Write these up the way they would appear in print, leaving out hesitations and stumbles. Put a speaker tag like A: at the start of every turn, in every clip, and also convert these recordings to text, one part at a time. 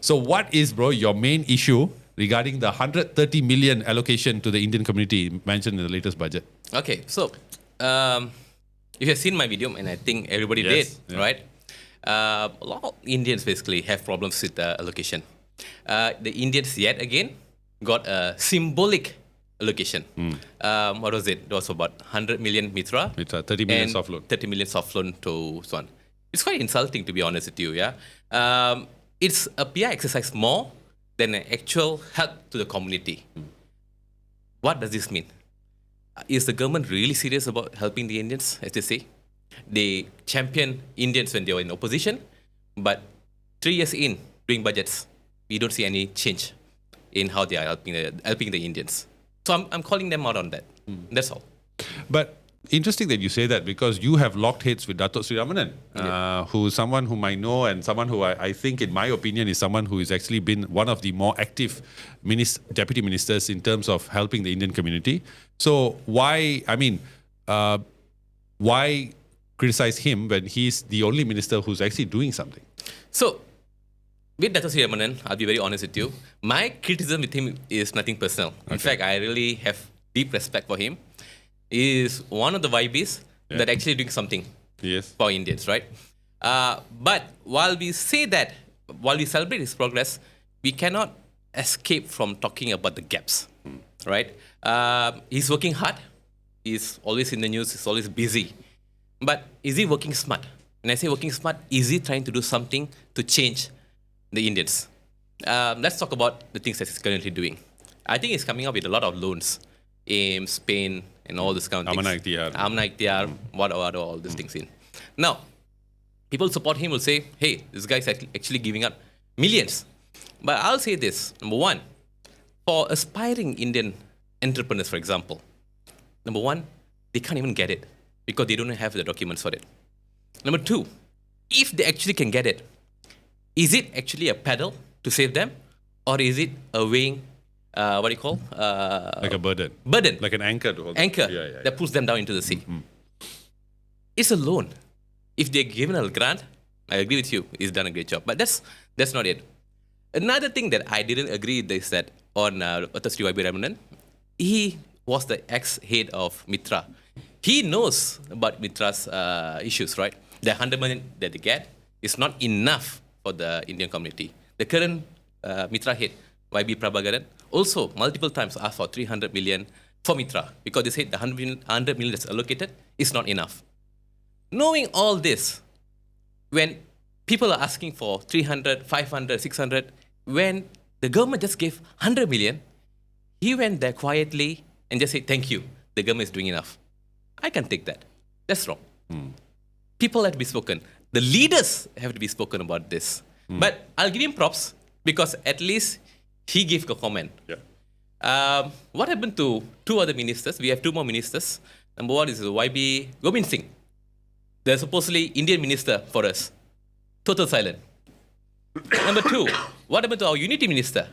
A: So what is, bro, your main issue regarding the 130 million allocation to the Indian community mentioned in the latest budget?
B: Okay, so if you've seen my video, and I think everybody
A: Yes,
B: did,
A: yeah.
B: right? A lot of Indians basically have problems with the allocation. The Indians yet again got a symbolic allocation. What was it? It was about 100 million Mitra.
A: It's a 30 million
B: and
A: soft loan.
B: 30 million soft loan to Suthan. It's quite insulting, to be honest with you, yeah? It's a PR exercise more than an actual help to the community. What does this mean? Is the government really serious about helping the Indians, as they say? They champion Indians when they were in opposition, but 3 years in, doing budgets, we don't see any change in how they are helping the Indians. So I'm calling them out on that. That's all.
A: But interesting that you say that, because you have locked heads with Datuk Sri Ramanan, who is someone whom I know, and someone who I think, in my opinion, is someone who has actually been one of the more active deputy ministers in terms of helping the Indian community. So why criticize him when he's the only minister who's actually doing something?
B: So, with Datuk Sri Ramanan, I'll be very honest with you. My criticism with him is nothing personal. In fact, I really have deep respect for him. He is one of the YBs that actually doing something for Indians, right? But while we say that, while we celebrate his progress, we cannot escape from talking about the gaps, right? He's working hard. He's always in the news. He's always busy. But is he working smart? When I say working smart, is he trying to do something to change the Indians? Let's talk about the things that he's currently doing. I think he's coming up with a lot of loans in Spain and all this kind of things. Amanah Ikhtiar, what all these things in. Now, people support him will say, hey, this guy's actually giving up millions. But I'll say this. Number one, for aspiring Indian entrepreneurs, for example, number one, they can't even get it because they don't have the documents for it. Number two, if they actually can get it, is it actually a pedal to save them, or is it a weighing, what do you call?
A: Like a burden.
B: Burden.
A: Like an anchor to hold.
B: Anchor that pulls them down into the sea. It's a loan. If they're given a grant, I agree with you, he's done a great job. But that's not it. Another thing that I didn't agree with is that on Datuk Sri Y.B. Ramanan, he was the ex-head of Mitra. He knows about Mitra's issues, right? The 100 million that they get is not enough for the Indian community. The current Mitra head, Y.B. Prabhakaran, also multiple times asked for 300 million for Mitra because they said the 100 million that's allocated is not enough. Knowing all this, when people are asking for 300, 500, 600, when the government just gave 100 million, he went there quietly and just said, thank you, the government is doing enough. I can take that. That's wrong. People have to be spoken. The leaders have to be spoken about this. But I'll give him props because at least he gave a comment. What happened to two other ministers? We have two more ministers. Number one is YB Gobind Singh. They're supposedly Indian minister for us. Total silent. Number two, what happened to our unity minister?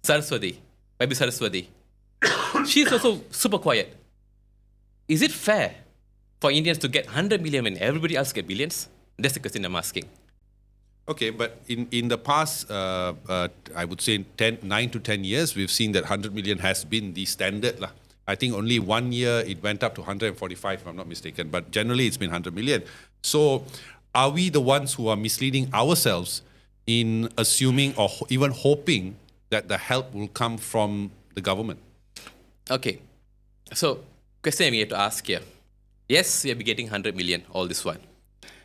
B: Saraswati, YB Saraswati. She's also super quiet. Is it fair for Indians to get 100 million when everybody else get billions? That's the question I'm asking.
A: Okay, but in the past, I would say 9 to 10 years, we've seen that 100 million has been the standard. I think only 1 year it went up to 145, if I'm not mistaken. But generally, it's been 100 million. So are we the ones who are misleading ourselves in assuming or even hoping that the help will come from the government?
B: Okay, so question we have to ask here. Yes, we have been getting 100 million all this while.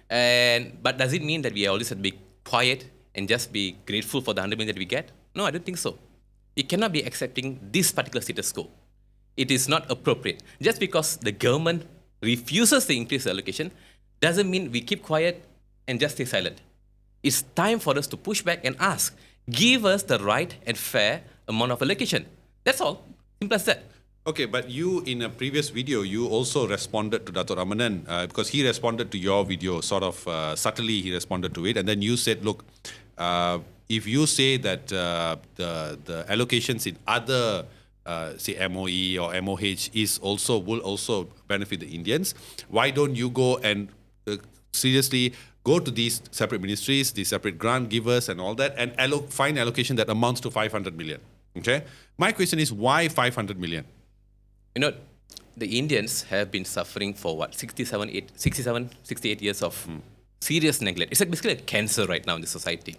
B: But does it mean that we always have to be quiet and just be grateful for the 100 million that we get? No, I don't think so. We cannot be accepting this particular status quo. It is not appropriate. Just because the government refuses to increase the allocation doesn't mean we keep quiet and just stay silent. It's time for us to push back and ask, give us the right and fair amount of allocation. That's all. Simple as that.
A: Okay, but you, in a previous video, you also responded to Datuk Ramanan because he responded to your video, sort of subtly he responded to it. And then you said, look, if you say that the allocations in other, say, MOE or MOH will also benefit the Indians, why don't you go and seriously go to these separate ministries, these separate grant givers and all that, and find allocation that amounts to 500 million. Okay? My question is, why 500 million?
B: You know, the Indians have been suffering for what, 68 years of serious neglect. It's like basically a cancer right now in the society.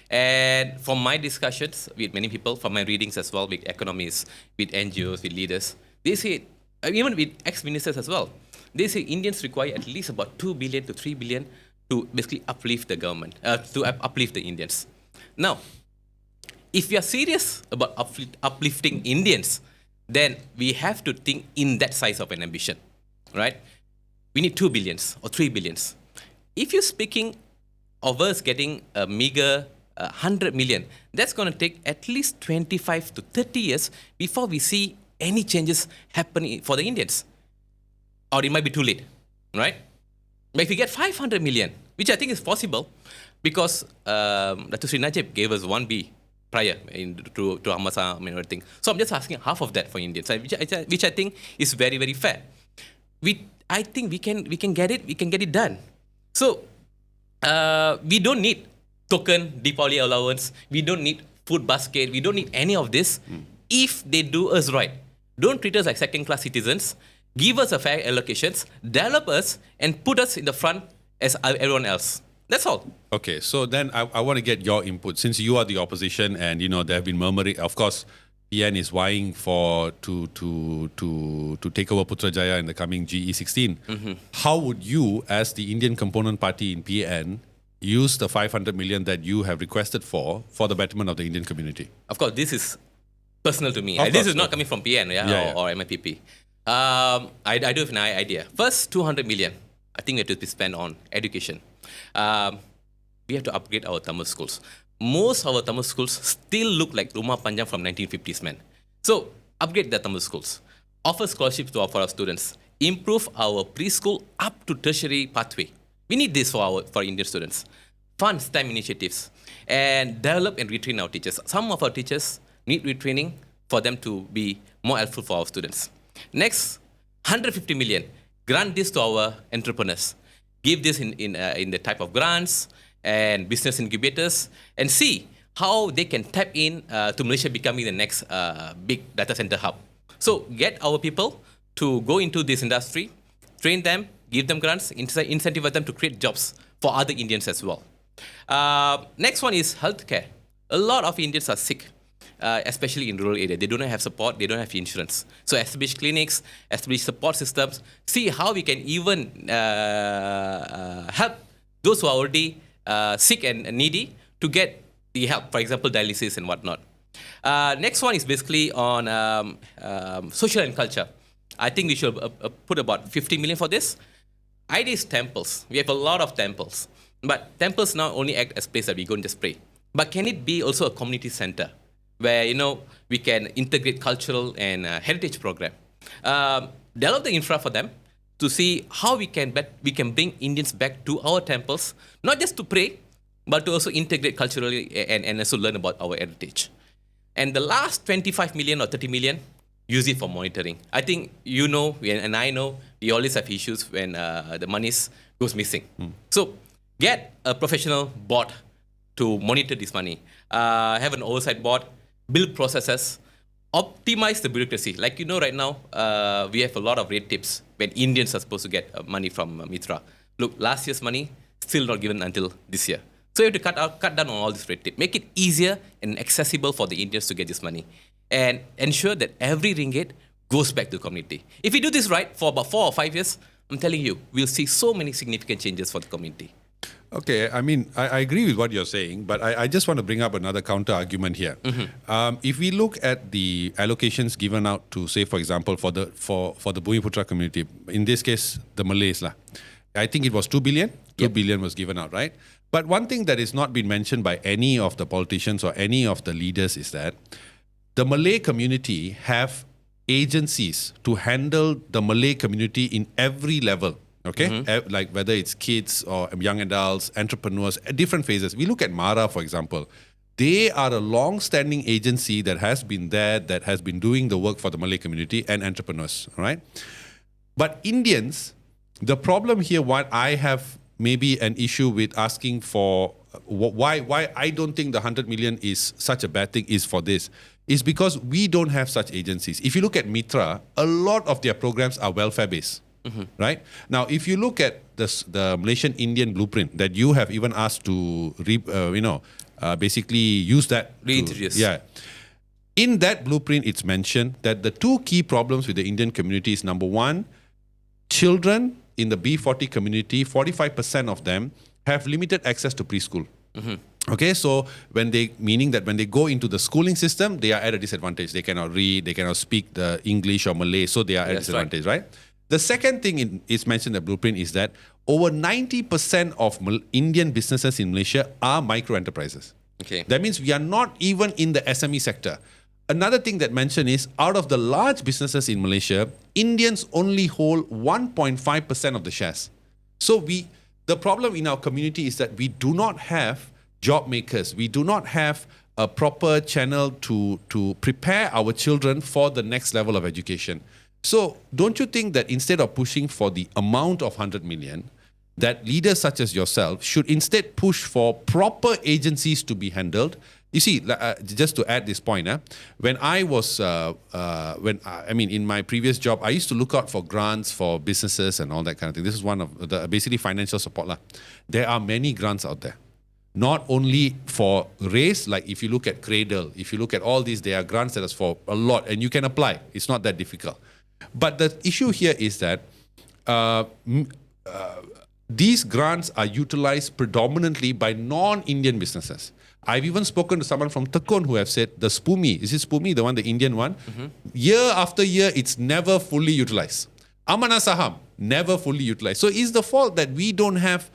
B: And from my discussions with many people, from my readings as well, with economists, with NGOs, with leaders, they say, even with ex-ministers as well, they say Indians require at least about 2 billion to 3 billion to basically uplift the government, to uplift the Indians. Now, if we are serious about uplifting Indians, then we have to think in that size of an ambition, right? We need 2 billions or 3 billions. If you're speaking of us getting a meager 100 million, that's going to take at least 25 to 30 years before we see any changes happening for the Indians. Or it might be too late, right? But if we get 500 million, which I think is possible, because Dr. Sri Najib gave us 1B prior to Amasa and everything. So I'm just asking half of that for Indians, which I think is very, very fair. I think we can get it done. So we don't need token Deepavali allowance. We don't need food basket. We don't need any of this. If they do us right, don't treat us like second-class citizens. Give us a fair allocations, develop us, and put us in the front as everyone else. That's all.
A: Okay, so then I want to get your input. Since you are the opposition and, there have been murmuring, of course, PN is vying to take over Putrajaya in the coming GE16. Mm-hmm. How would you, as the Indian component party in PN, use the 500 million that you have requested for the betterment of the Indian community?
B: Of course, this is personal to me.
A: Of
B: this
A: course,
B: is not coming from PN or MIPP. I do have an idea. First, 200 million. I think we have to be spent on education. We have to upgrade our Tamil schools. Most of our Tamil schools still look like Rumah Panjang from 1950s, man. So, upgrade the Tamil schools. Offer scholarships for our students. Improve our preschool up to tertiary pathway. We need this for Indian students. Fund STEM initiatives. And develop and retrain our teachers. Some of our teachers need retraining for them to be more helpful for our students. Next, 150 million. Grant this to our entrepreneurs. Give this in the type of grants and business incubators, and see how they can tap in to Malaysia becoming the next big data center hub. So get our people to go into this industry, train them, give them grants, incentivize them to create jobs for other Indians as well. Next one is healthcare. A lot of Indians are sick, especially in rural area. They don't have support, they don't have insurance. So establish clinics, establish support systems, see how we can even help those who are already sick and needy to get the help, for example, dialysis and whatnot. Next one is basically on social and culture. I think we should put about 50 million for this. Idea is temples. We have a lot of temples. But temples now only act as place that we go and just pray. But can it be also a community center where, we can integrate cultural and heritage program? Develop the infra for them to see how we can bring Indians back to our temples, not just to pray, but to also integrate culturally and also learn about our heritage. And the last 25 million or 30 million, use it for monitoring. I think and I know we always have issues when the money goes missing. So get a professional board to monitor this money. Have an oversight board, build processes, optimize the bureaucracy. Like right now, we have a lot of red tapes when Indians are supposed to get money from Mitra. Look, last year's money still not given until this year. So you have to cut down on all this red tape. Make it easier and accessible for the Indians to get this money. And ensure that every ringgit goes back to the community. If we do this right for about 4 or 5 years, I'm telling you, we'll see so many significant changes for the community.
A: Okay, I agree with what you're saying, but I just want to bring up another counter argument here. Mm-hmm. If we look at the allocations given out to, say, for example, for the Bumiputra community, in this case, the Malays, I think it was 2 billion. 2 billion was given out, right? But one thing that is not been mentioned by any of the politicians or any of the leaders is that the Malay community have agencies to handle the Malay community in every level. Okay, mm-hmm. Like whether it's kids or young adults, entrepreneurs, at different phases. We look at Mara, for example. They are a long-standing agency that has been there, that has been doing the work for the Malay community and entrepreneurs. All right, but Indians, the problem here, what I have maybe an issue with asking for why I don't think the 100 million is such a bad thing is for this. Is because we don't have such agencies. If you look at Mitra, a lot of their programs are welfare based. Right? Now, if you look at the Malaysian Indian blueprint that you have even asked to basically use that
B: Reintroduce.
A: In that blueprint, it's mentioned that the two key problems with the Indian community is number one, children in the B40 community, 45% of them have limited access to preschool. Okay, so meaning that when they go into the schooling system, they are at a disadvantage. They cannot read, they cannot speak the English or Malay, so they are at a disadvantage, right? The second thing is mentioned in the blueprint is that over 90% of Indian businesses in Malaysia are micro enterprises.
B: Okay.
A: That means we are not even in the SME sector. Another thing that mentioned is out of the large businesses in Malaysia, Indians only hold 1.5% of the shares. So the problem in our community is that we do not have job makers. We do not have a proper channel to prepare our children for the next level of education. So don't you think that instead of pushing for the amount of 100 million, that leaders such as yourself should instead push for proper agencies to be handled? You see, just to add this point, when I was, in my previous job, I used to look out for grants for businesses and all that kind of thing. This is one of the basically financial support. There are many grants out there. Not only for race, like if you look at Cradle, if you look at all these, there are grants that is for a lot and you can apply. It's not that difficult. But the issue here is that these grants are utilized predominantly by non-Indian businesses. I've even spoken to someone from Tekon who have said the Spumi, is it Spumi, the one, the Indian one? Year after year, it's never fully utilized. Amanah Saham, never fully utilized. So is the fault that we don't have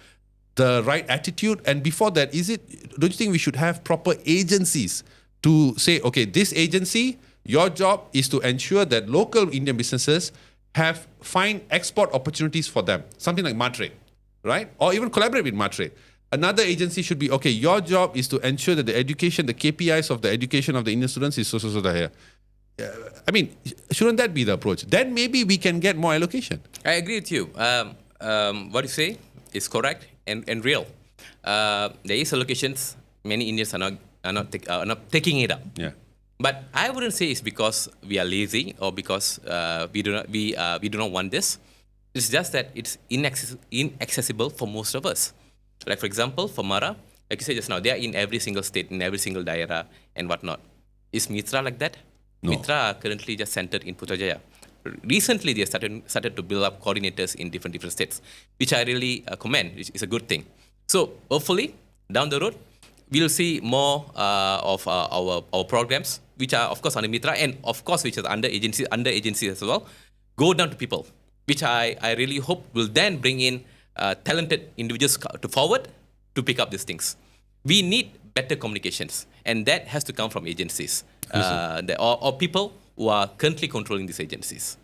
A: the right attitude? And before that, don't you think we should have proper agencies to say, okay, this agency, your job is to ensure that local Indian businesses find export opportunities for them. Something like Matre, right? Or even collaborate with Matre. Another agency should be, okay, your job is to ensure that the education, the KPIs of the education of the Indian students is so here. Shouldn't that be the approach? Then maybe we can get more allocation.
B: I agree with you. What you say is correct and real. There is allocations. Many Indians are not taking it up.
A: Yeah.
B: But I wouldn't say it's because we are lazy or because we do not want this. It's just that it's inaccessible for most of us. Like for example, for Mara, like you said just now, they are in every single state, in every single daerah and whatnot. Is Mitra like that?
A: No.
B: Mitra are currently just centered in Putrajaya. Recently, they started to build up coordinators in different states, which I really commend, which is a good thing. So hopefully, down the road, we'll see more of our programs, which are of course under Mitra and of course which are under agencies as well, go down to people, which I really hope will then bring in talented individuals to forward to pick up these things. We need better communications, and that has to come from agencies or people who are currently controlling these agencies.